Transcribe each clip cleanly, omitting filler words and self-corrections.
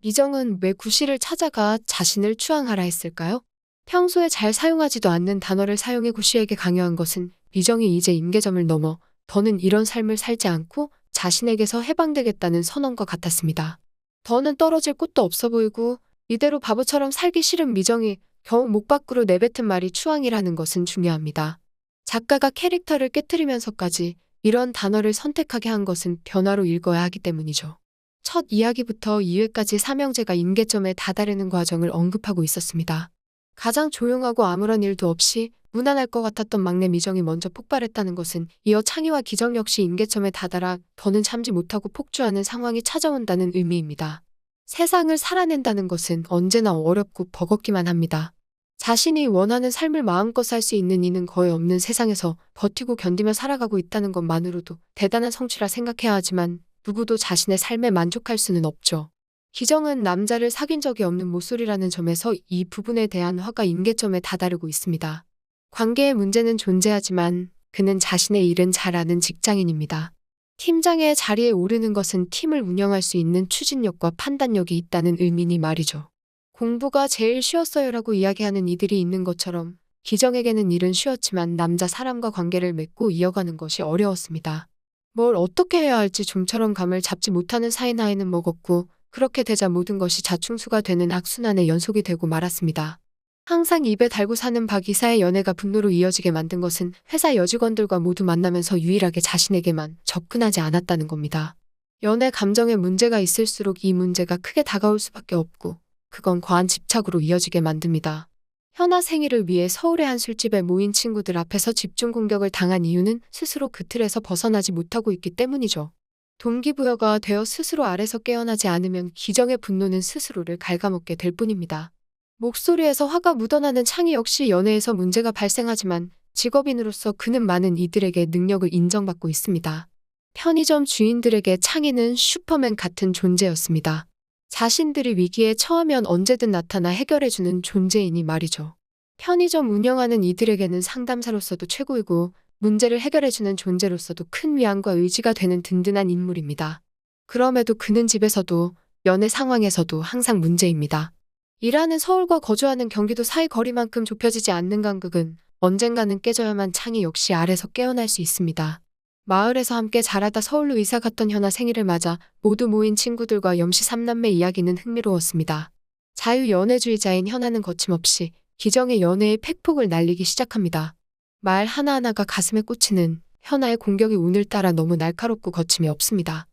미정은 왜 구실을 찾아가 자신을 추앙하라 했을까요? 평소에 잘 사용하지도 않는 단어를 사용해 구씨에게 강요한 것은 미정이 이제 임계점을 넘어 더는 이런 삶을 살지 않고 자신에게서 해방되겠다는 선언과 같았습니다. 더는 떨어질 곳도 없어 보이고 이대로 바보처럼 살기 싫은 미정이 겨우 목 밖으로 내뱉은 말이 추앙이라는 것은 중요합니다. 작가가 캐릭터를 깨트리면서까지 이런 단어를 선택하게 한 것은 변화로 읽어야 하기 때문이죠. 첫 이야기부터 2회까지 삼형제가 임계점에 다다르는 과정을 언급하고 있었습니다. 가장 조용하고 아무런 일도 없이 무난할 것 같았던 막내 미정이 먼저 폭발했다는 것은 이어 창희와 기정 역시 임계점에 다다라 더는 참지 못하고 폭주하는 상황이 찾아온다는 의미입니다. 세상을 살아낸다는 것은 언제나 어렵고 버겁기만 합니다. 자신이 원하는 삶을 마음껏 살 수 있는 이는 거의 없는 세상에서 버티고 견디며 살아가고 있다는 것만으로도 대단한 성취라 생각해야 하지만 누구도 자신의 삶에 만족할 수는 없죠. 기정은 남자를 사귄 적이 없는 모쏠이라는 점에서 이 부분에 대한 화가 임계점에 다다르고 있습니다. 관계의 문제는 존재하지만 그는 자신의 일은 잘 아는 직장인입니다. 팀장의 자리에 오르는 것은 팀을 운영할 수 있는 추진력과 판단력이 있다는 의미니 말이죠. 공부가 제일 쉬웠어요라고 이야기하는 이들이 있는 것처럼 기정에게는 일은 쉬웠지만 남자 사람과 관계를 맺고 이어가는 것이 어려웠습니다. 뭘 어떻게 해야 할지 좀처럼 감을 잡지 못하는 사이 나이는 먹었고 그렇게 되자 모든 것이 자충수가 되는 악순환의 연속이 되고 말았습니다. 항상 입에 달고 사는 박 이사의 연애가 분노로 이어지게 만든 것은 회사 여직원들과 모두 만나면서 유일하게 자신에게만 접근하지 않았다는 겁니다. 연애 감정에 문제가 있을수록 이 문제가 크게 다가올 수밖에 없고 그건 과한 집착으로 이어지게 만듭니다. 현아 생일을 위해 서울의 한 술집에 모인 친구들 앞에서 집중 공격을 당한 이유는 스스로 그 틀에서 벗어나지 못하고 있기 때문이죠. 동기부여가 되어 스스로 아래서 깨어나지 않으면 기정의 분노는 스스로를 갉아먹게 될 뿐입니다. 목소리에서 화가 묻어나는 창희 역시 연애에서 문제가 발생하지만 직업인으로서 그는 많은 이들에게 능력을 인정받고 있습니다. 편의점 주인들에게 창희는 슈퍼맨 같은 존재였습니다. 자신들이 위기에 처하면 언제든 나타나 해결해주는 존재이니 말이죠. 편의점 운영하는 이들에게는 상담사로서도 최고이고 문제를 해결해주는 존재로서도 큰 위안과 의지가 되는 든든한 인물입니다. 그럼에도 그는 집에서도 연애 상황에서도 항상 문제입니다. 일하는 서울과 거주하는 경기도 사이 거리만큼 좁혀지지 않는 간극은 언젠가는 깨져야만 창희 역시 아래서 깨어날 수 있습니다. 마을에서 함께 자라다 서울로 이사 갔던 현아 생일을 맞아 모두 모인 친구들과 염씨 삼남매 이야기는 흥미로웠습니다. 자유연애주의자인 현아는 거침없이 기정의 연애의 팩폭을 날리기 시작합니다. 말 하나하나가 가슴에 꽂히는 현아의 공격이 오늘따라 너무 날카롭고 거침이 없습니다.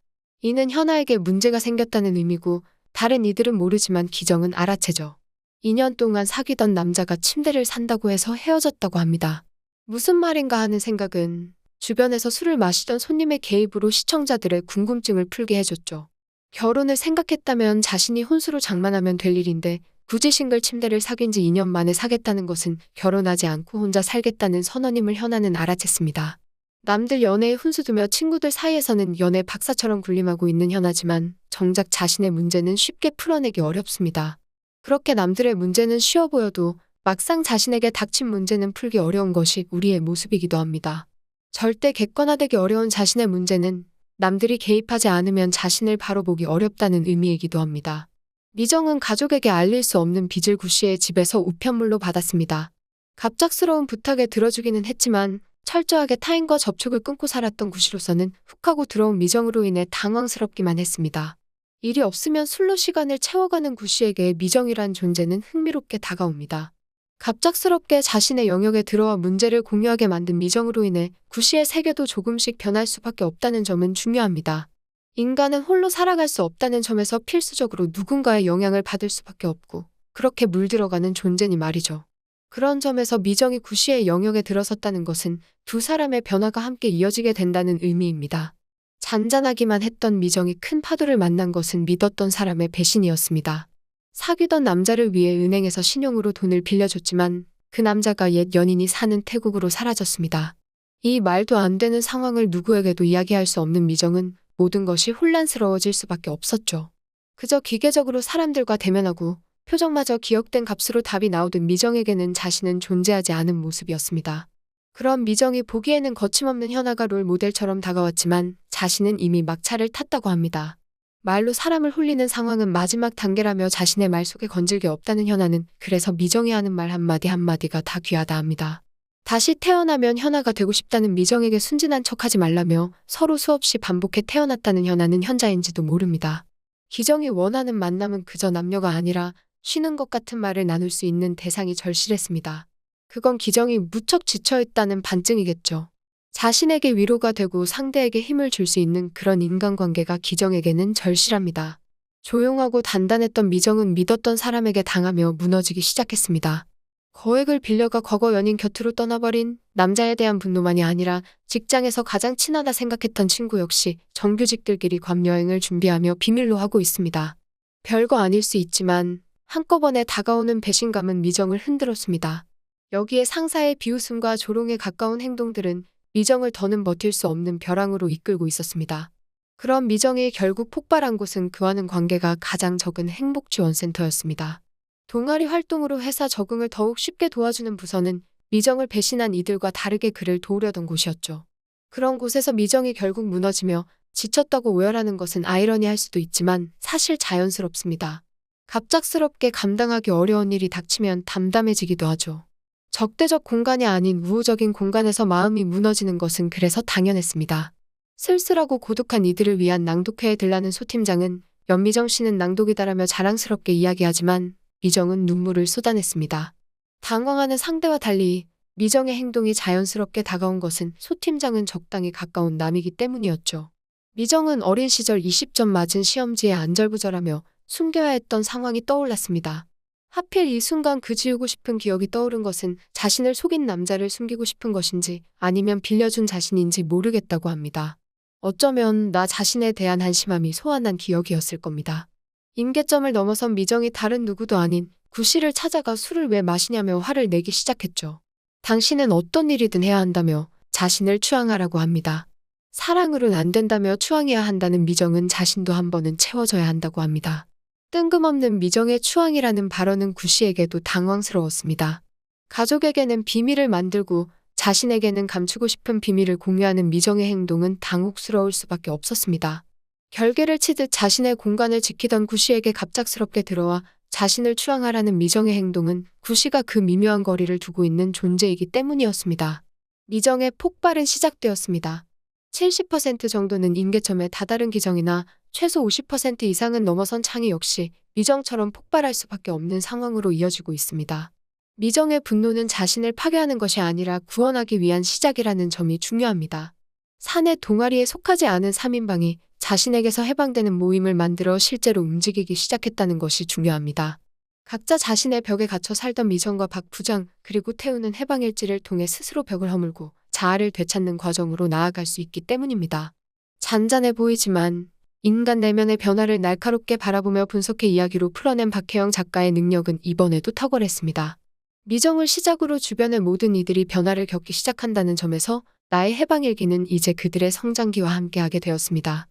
이는 현아에게 문제가 생겼다는 의미고 다른 이들은 모르지만 기정은 알아채죠. 2년 동안 사귀던 남자가 침대를 산다고 해서 헤어졌다고 합니다. 무슨 말인가 하는 생각은 주변에서 술을 마시던 손님의 개입으로 시청자들의 궁금증을 풀게 해줬죠. 결혼을 생각했다면 자신이 혼수로 장만하면 될 일인데 굳이 싱글 침대를 사귄 지 2년 만에 사겠다는 것은 결혼하지 않고 혼자 살겠다는 선언임을 현아는 알아챘습니다. 남들 연애에 훈수두며 친구들 사이에서는 연애 박사처럼 군림하고 있는 현아지만 정작 자신의 문제는 쉽게 풀어내기 어렵습니다. 그렇게 남들의 문제는 쉬워 보여도 막상 자신에게 닥친 문제는 풀기 어려운 것이 우리의 모습이기도 합니다. 절대 객관화되기 어려운 자신의 문제는 남들이 개입하지 않으면 자신을 바로 보기 어렵다는 의미이기도 합니다. 미정은 가족에게 알릴 수 없는 빚을 구씨의 집에서 우편물로 받았습니다. 갑작스러운 부탁에 들어주기는 했지만 철저하게 타인과 접촉을 끊고 살았던 구씨로서는 훅 하고 들어온 미정으로 인해 당황스럽기만 했습니다. 일이 없으면 술로 시간을 채워가는 구씨에게 미정이란 존재는 흥미롭게 다가옵니다. 갑작스럽게 자신의 영역에 들어와 문제를 공유하게 만든 미정으로 인해 구씨의 세계도 조금씩 변할 수밖에 없다는 점은 중요합니다. 인간은 홀로 살아갈 수 없다는 점에서 필수적으로 누군가의 영향을 받을 수밖에 없고 그렇게 물들어가는 존재니 말이죠. 그런 점에서 미정이 구씨의 영역에 들어섰다는 것은 두 사람의 변화가 함께 이어지게 된다는 의미입니다. 잔잔하기만 했던 미정이 큰 파도를 만난 것은 믿었던 사람의 배신이었습니다. 사귀던 남자를 위해 은행에서 신용으로 돈을 빌려줬지만 그 남자가 옛 연인이 사는 태국으로 사라졌습니다. 이 말도 안 되는 상황을 누구에게도 이야기할 수 없는 미정은 모든 것이 혼란스러워질 수밖에 없었죠. 그저 기계적으로 사람들과 대면하고 표정마저 기억된 값으로 답이 나오던 미정에게는 자신은 존재하지 않은 모습이었습니다. 그런 미정이 보기에는 거침없는 현아가 롤 모델처럼 다가왔지만 자신은 이미 막차를 탔다고 합니다. 말로 사람을 홀리는 상황은 마지막 단계라며 자신의 말 속에 건질 게 없다는 현아는 그래서 미정이 하는 말 한마디 한마디가 다 귀하다 합니다. 다시 태어나면 현아가 되고 싶다는 미정에게 순진한 척하지 말라며 서로 수없이 반복해 태어났다는 현아는 현자인지도 모릅니다. 기정이 원하는 만남은 그저 남녀가 아니라 쉬는 것 같은 말을 나눌 수 있는 대상이 절실했습니다. 그건 기정이 무척 지쳐있다는 반증이겠죠. 자신에게 위로가 되고 상대에게 힘을 줄 수 있는 그런 인간관계가 기정에게는 절실합니다. 조용하고 단단했던 미정은 믿었던 사람에게 당하며 무너지기 시작했습니다. 거액을 빌려가 과거 연인 곁으로 떠나버린 남자에 대한 분노만이 아니라 직장에서 가장 친하다 생각했던 친구 역시 정규직들끼리 괌 여행을 준비하며 비밀로 하고 있습니다. 별거 아닐 수 있지만 한꺼번에 다가오는 배신감은 미정을 흔들었습니다. 여기에 상사의 비웃음과 조롱에 가까운 행동들은 미정을 더는 버틸 수 없는 벼랑으로 이끌고 있었습니다. 그런 미정이 결국 폭발한 곳은 그와는 관계가 가장 적은 행복지원센터였습니다. 동아리 활동으로 회사 적응을 더욱 쉽게 도와주는 부서는 미정을 배신한 이들과 다르게 그를 도우려던 곳이었죠. 그런 곳에서 미정이 결국 무너지며 지쳤다고 오열하는 것은 아이러니할 수도 있지만 사실 자연스럽습니다. 갑작스럽게 감당하기 어려운 일이 닥치면 담담해지기도 하죠. 적대적 공간이 아닌 우호적인 공간에서 마음이 무너지는 것은 그래서 당연했습니다. 쓸쓸하고 고독한 이들을 위한 낭독회에 들라는 소 팀장은 연미정 씨는 낭독이다라며 자랑스럽게 이야기하지만 미정은 눈물을 쏟아냈습니다. 당황하는 상대와 달리 미정의 행동이 자연스럽게 다가온 것은 소 팀장은 적당히 가까운 남이기 때문이었죠. 미정은 어린 시절 20점 맞은 시험지에 안절부절하며 숨겨야 했던 상황이 떠올랐습니다. 하필 이 순간 그 지우고 싶은 기억이 떠오른 것은 자신을 속인 남자를 숨기고 싶은 것인지 아니면 빌려준 자신인지 모르겠다고 합니다. 어쩌면 나 자신에 대한 한심함이 소환한 기억이었을 겁니다. 임계점을 넘어선 미정이 다른 누구도 아닌 구씨를 찾아가 술을 왜 마시냐며 화를 내기 시작했죠. 당신은 어떤 일이든 해야 한다며 자신을 추앙하라고 합니다. 사랑으로는 안 된다며 추앙해야 한다는 미정은 자신도 한 번은 채워져야 한다고 합니다. 뜬금없는 미정의 추앙이라는 발언은 구씨에게도 당황스러웠습니다. 가족에게는 비밀을 만들고 자신에게는 감추고 싶은 비밀을 공유하는 미정의 행동은 당혹스러울 수밖에 없었습니다. 결계를 치듯 자신의 공간을 지키던 구씨에게 갑작스럽게 들어와 자신을 추앙하라는 미정의 행동은 구씨가 그 미묘한 거리를 두고 있는 존재이기 때문이었습니다. 미정의 폭발은 시작되었습니다. 70% 정도는 임계점에 다다른 기정이나 최소 50% 이상은 넘어선 창희 역시 미정처럼 폭발할 수밖에 없는 상황으로 이어지고 있습니다. 미정의 분노는 자신을 파괴하는 것이 아니라 구원하기 위한 시작이라는 점이 중요합니다. 사내 동아리에 속하지 않은 3인방이 자신에게서 해방되는 모임을 만들어 실제로 움직이기 시작했다는 것이 중요합니다. 각자 자신의 벽에 갇혀 살던 미정과 박 부장 그리고 태우는 해방일지를 통해 스스로 벽을 허물고 자아를 되찾는 과정으로 나아갈 수 있기 때문입니다. 잔잔해 보이지만 인간 내면의 변화를 날카롭게 바라보며 분석해 이야기로 풀어낸 박혜영 작가의 능력은 이번에도 탁월했습니다. 미정을 시작으로 주변의 모든 이들이 변화를 겪기 시작한다는 점에서 나의 해방일기는 이제 그들의 성장기와 함께하게 되었습니다.